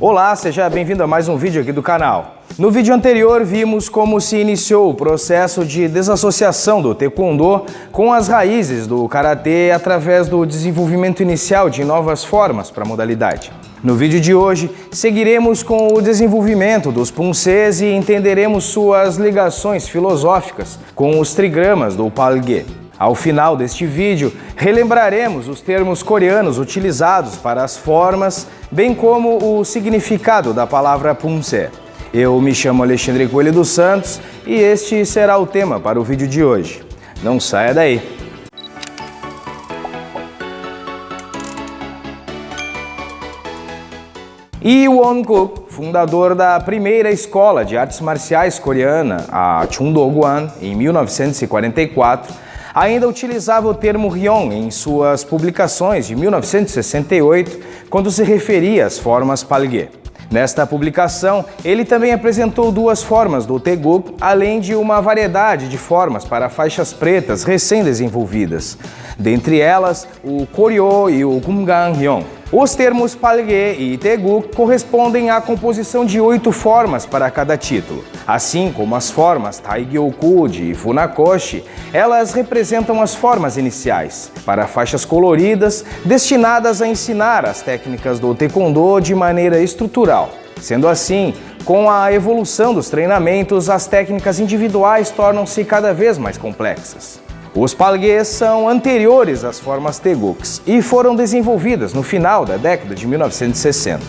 Olá, seja bem-vindo a mais um vídeo aqui do canal. No vídeo anterior vimos como se iniciou o processo de desassociação do Taekwondo com as raízes do Karatê através do desenvolvimento inicial de novas formas para a modalidade. No vídeo de hoje, seguiremos com o desenvolvimento dos Punsés e entenderemos suas ligações filosóficas com os trigramas do Palgye. Ao final deste vídeo, relembraremos os termos coreanos utilizados para as formas, bem como o significado da palavra Punsé. Eu me chamo Alexandre Coelho dos Santos e este será o tema para o vídeo de hoje. Não saia daí! Lee Won-guk, fundador da primeira escola de artes marciais coreana, a Chungdo-gwan, em 1944, ainda utilizava o termo Ryon em suas publicações de 1968, quando se referia às formas Palgye. Nesta publicação, ele também apresentou duas formas do Taeguk, além de uma variedade de formas para faixas pretas recém-desenvolvidas, dentre elas o Koryo e o Kumgang Ryon. Os termos Palgye e Taeguk correspondem à composição de 8 formas para cada título. Assim como as formas Taegyoku e Funakoshi, elas representam as formas iniciais, para faixas coloridas, destinadas a ensinar as técnicas do Taekwondo de maneira estrutural. Sendo assim, com a evolução dos treinamentos, as técnicas individuais tornam-se cada vez mais complexas. Os Palgyes são anteriores às formas Taeguks e foram desenvolvidas no final da década de 1960.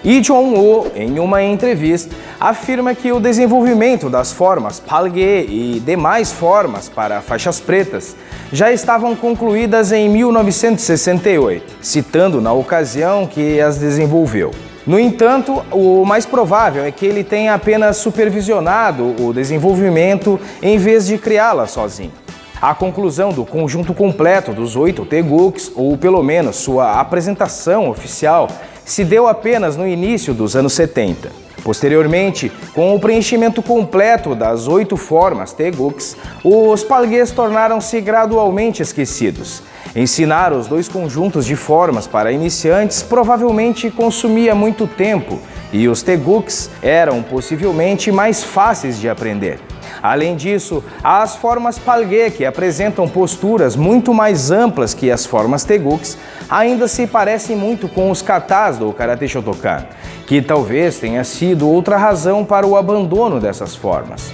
Lee Jong-woo, em uma entrevista, afirma que o desenvolvimento das formas Palgye e demais formas para faixas pretas já estavam concluídas em 1968, citando na ocasião que as desenvolveu. No entanto, o mais provável é que ele tenha apenas supervisionado o desenvolvimento em vez de criá-la sozinho. A conclusão do conjunto completo dos 8 Taeguks, ou pelo menos sua apresentação oficial, se deu apenas no início dos anos 70. Posteriormente, com o preenchimento completo das 8 formas Taeguks, os Palgyes tornaram-se gradualmente esquecidos. Ensinar os 2 conjuntos de formas para iniciantes provavelmente consumia muito tempo e os Taeguks eram possivelmente mais fáceis de aprender. Além disso, há as formas Palgye, que apresentam posturas muito mais amplas que as formas Taeguks, ainda se parecem muito com os katas do Karate Shotokan, que talvez tenha sido outra razão para o abandono dessas formas.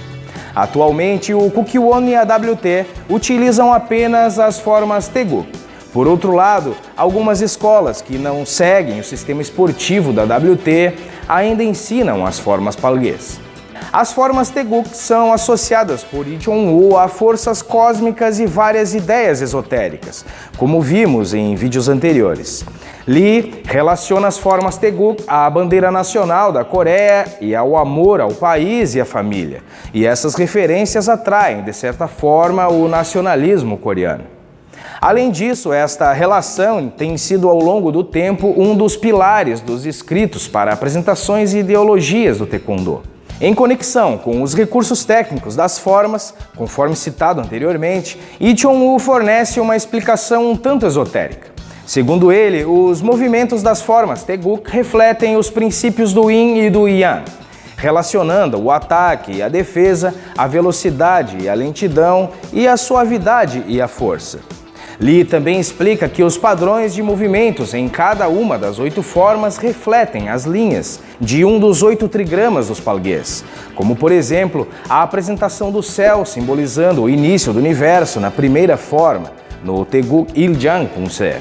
Atualmente, o Kukiwon e a WT utilizam apenas as formas Taeguk. Por outro lado, algumas escolas que não seguem o sistema esportivo da WT ainda ensinam as formas Palgyes. As formas Taeguk são associadas por Lee Jong-woo a forças cósmicas e várias ideias esotéricas, como vimos em vídeos anteriores. Lee relaciona as formas Taeguk à bandeira nacional da Coreia e ao amor ao país e à família, e essas referências atraem, de certa forma, o nacionalismo coreano. Além disso, esta relação tem sido ao longo do tempo um dos pilares dos escritos para apresentações e ideologias do Taekwondo. Em conexão com os recursos técnicos das formas, conforme citado anteriormente, Lee Jong-woo fornece uma explicação um tanto esotérica. Segundo ele, os movimentos das formas Taeguk refletem os princípios do Yin e do Yang, relacionando o ataque e a defesa, a velocidade e a lentidão, e a suavidade e a força. Lee também explica que os padrões de movimentos em cada uma das 8 formas refletem as linhas de um dos 8 trigramas dos Palgyes, como por exemplo a apresentação do céu simbolizando o início do universo na primeira forma, no Taeguk Iljang Punsé.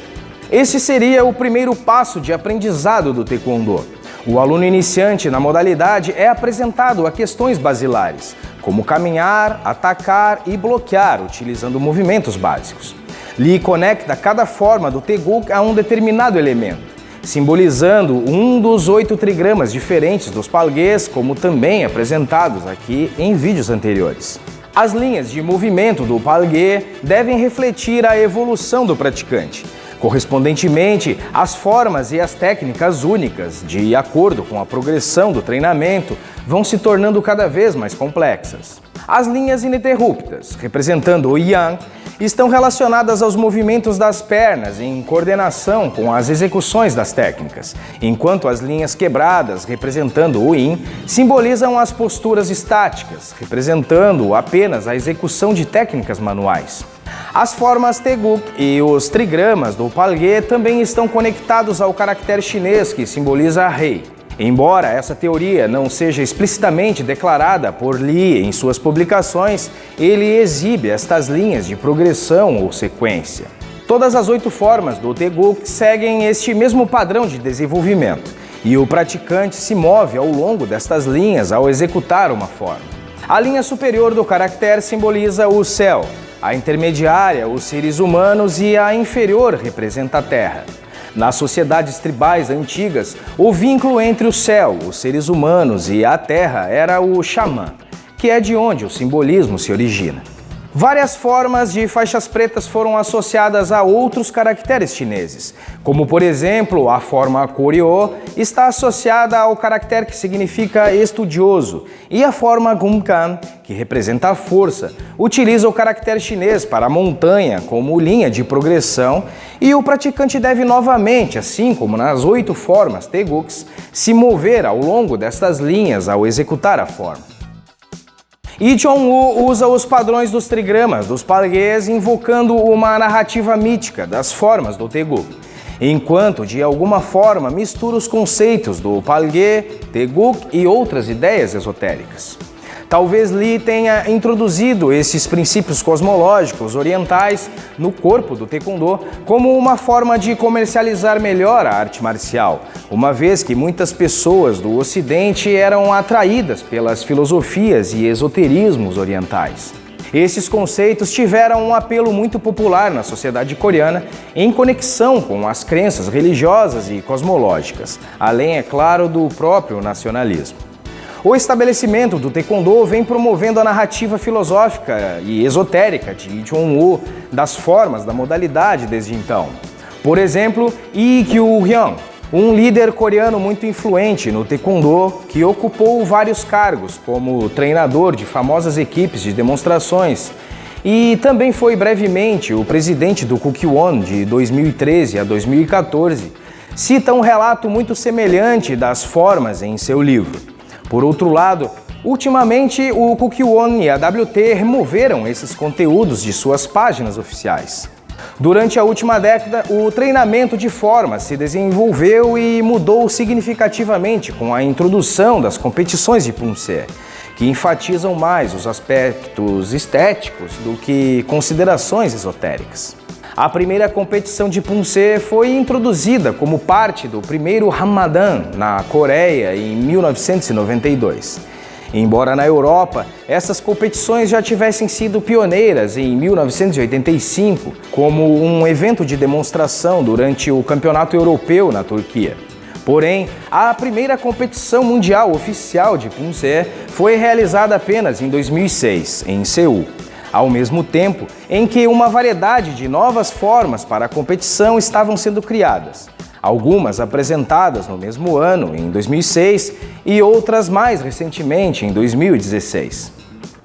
Esse seria o primeiro passo de aprendizado do Taekwondo. O aluno iniciante na modalidade é apresentado a questões basilares, como caminhar, atacar e bloquear, utilizando movimentos básicos. Lee conecta cada forma do Taeguk a um determinado elemento, simbolizando um dos 8 trigramas diferentes dos Palgyes, como também apresentados aqui em vídeos anteriores. As linhas de movimento do Palgye devem refletir a evolução do praticante. Correspondentemente, as formas e as técnicas únicas, de acordo com a progressão do treinamento, vão se tornando cada vez mais complexas. As linhas ininterruptas, representando o yang, estão relacionadas aos movimentos das pernas em coordenação com as execuções das técnicas, enquanto as linhas quebradas, representando o yin, simbolizam as posturas estáticas, representando apenas a execução de técnicas manuais. As formas Teguk e os trigramas do Palge também estão conectados ao caractere chinês que simboliza Rei. Embora essa teoria não seja explicitamente declarada por Li em suas publicações, ele exibe estas linhas de progressão ou sequência. Todas as 8 formas do Teguk seguem este mesmo padrão de desenvolvimento, e o praticante se move ao longo destas linhas ao executar uma forma. A linha superior do caractere simboliza o céu, a intermediária, os seres humanos, e a inferior representa a terra. Nas sociedades tribais antigas, o vínculo entre o céu, os seres humanos e a terra era o xamã, que é de onde o simbolismo se origina. Várias formas de faixas pretas foram associadas a outros caracteres chineses, como por exemplo a forma Koryo está associada ao caractere que significa estudioso, e a forma Gumkan, que representa a força, utiliza o caractere chinês para a montanha como linha de progressão, e o praticante deve novamente, assim como nas 8 formas Teguks, se mover ao longo destas linhas ao executar a forma. Yi Chong-woo usa os padrões dos trigramas dos Palges invocando uma narrativa mítica das formas do Teguk, enquanto de alguma forma mistura os conceitos do Palge, Teguk e outras ideias esotéricas. Talvez Li tenha introduzido esses princípios cosmológicos orientais no corpo do Taekwondo como uma forma de comercializar melhor a arte marcial, uma vez que muitas pessoas do Ocidente eram atraídas pelas filosofias e esoterismos orientais. Esses conceitos tiveram um apelo muito popular na sociedade coreana em conexão com as crenças religiosas e cosmológicas, além, é claro, do próprio nacionalismo. O estabelecimento do Taekwondo vem promovendo a narrativa filosófica e esotérica de Yi Chong-woo das formas da modalidade desde então. Por exemplo, Lee Kyu-hyun, um líder coreano muito influente no Taekwondo que ocupou vários cargos como treinador de famosas equipes de demonstrações e também foi brevemente o presidente do Kukkiwon de 2013 a 2014, cita um relato muito semelhante das formas em seu livro. Por outro lado, ultimamente o Kukkiwon e a WT removeram esses conteúdos de suas páginas oficiais. Durante a última década, o treinamento de formas se desenvolveu e mudou significativamente com a introdução das competições de Punse, que enfatizam mais os aspectos estéticos do que considerações esotéricas. A primeira competição de Punse foi introduzida como parte do primeiro Ramadan na Coreia em 1992. Embora na Europa essas competições já tivessem sido pioneiras em 1985, como um evento de demonstração durante o Campeonato Europeu na Turquia. Porém, a primeira competição mundial oficial de Punse foi realizada apenas em 2006, em Seul. Ao mesmo tempo em que uma variedade de novas formas para a competição estavam sendo criadas, algumas apresentadas no mesmo ano, em 2006, e outras mais recentemente, em 2016.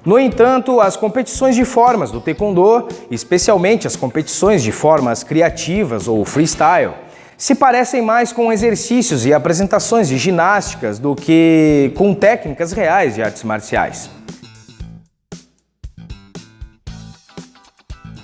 No entanto, as competições de formas do Taekwondo, especialmente as competições de formas criativas ou freestyle, se parecem mais com exercícios e apresentações de ginásticas do que com técnicas reais de artes marciais.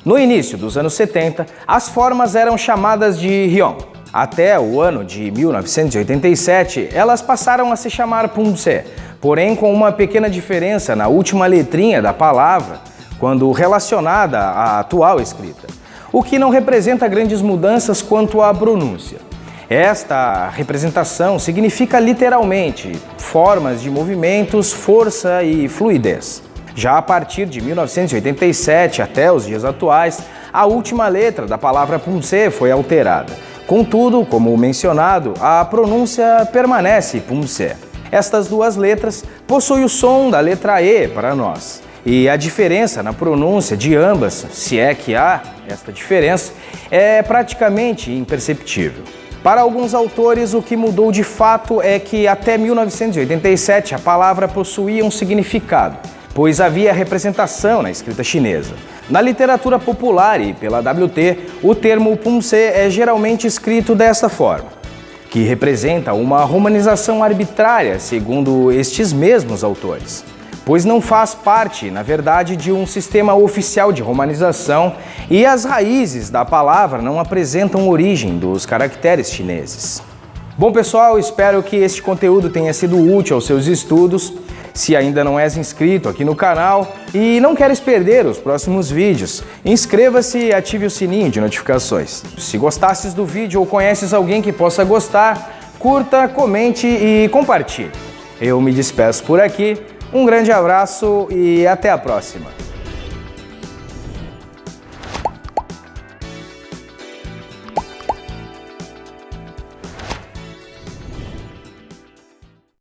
No início dos anos 70, as formas eram chamadas de Ryon. Até o ano de 1987, elas passaram a se chamar Punse, porém com uma pequena diferença na última letrinha da palavra, quando relacionada à atual escrita, o que não representa grandes mudanças quanto à pronúncia. Esta representação significa literalmente formas de movimentos, força e fluidez. Já a partir de 1987 até os dias atuais, a última letra da palavra Punse foi alterada. Contudo, como mencionado, a pronúncia permanece Punse. Estas duas letras possuem o som da letra E para nós. E a diferença na pronúncia de ambas, se é que há esta diferença, é praticamente imperceptível. Para alguns autores, o que mudou de fato é que até 1987 a palavra possuía um significado, pois havia representação na escrita chinesa. Na literatura popular e pela WT, o termo Punse é geralmente escrito desta forma, que representa uma romanização arbitrária, segundo estes mesmos autores, pois não faz parte, na verdade, de um sistema oficial de romanização e as raízes da palavra não apresentam origem dos caracteres chineses. Bom, pessoal, espero que este conteúdo tenha sido útil aos seus estudos. Se ainda não és inscrito aqui no canal e não queres perder os próximos vídeos, inscreva-se e ative o sininho de notificações. Se gostastes do vídeo ou conheces alguém que possa gostar, curta, comente e compartilhe. Eu me despeço por aqui, um grande abraço e até a próxima!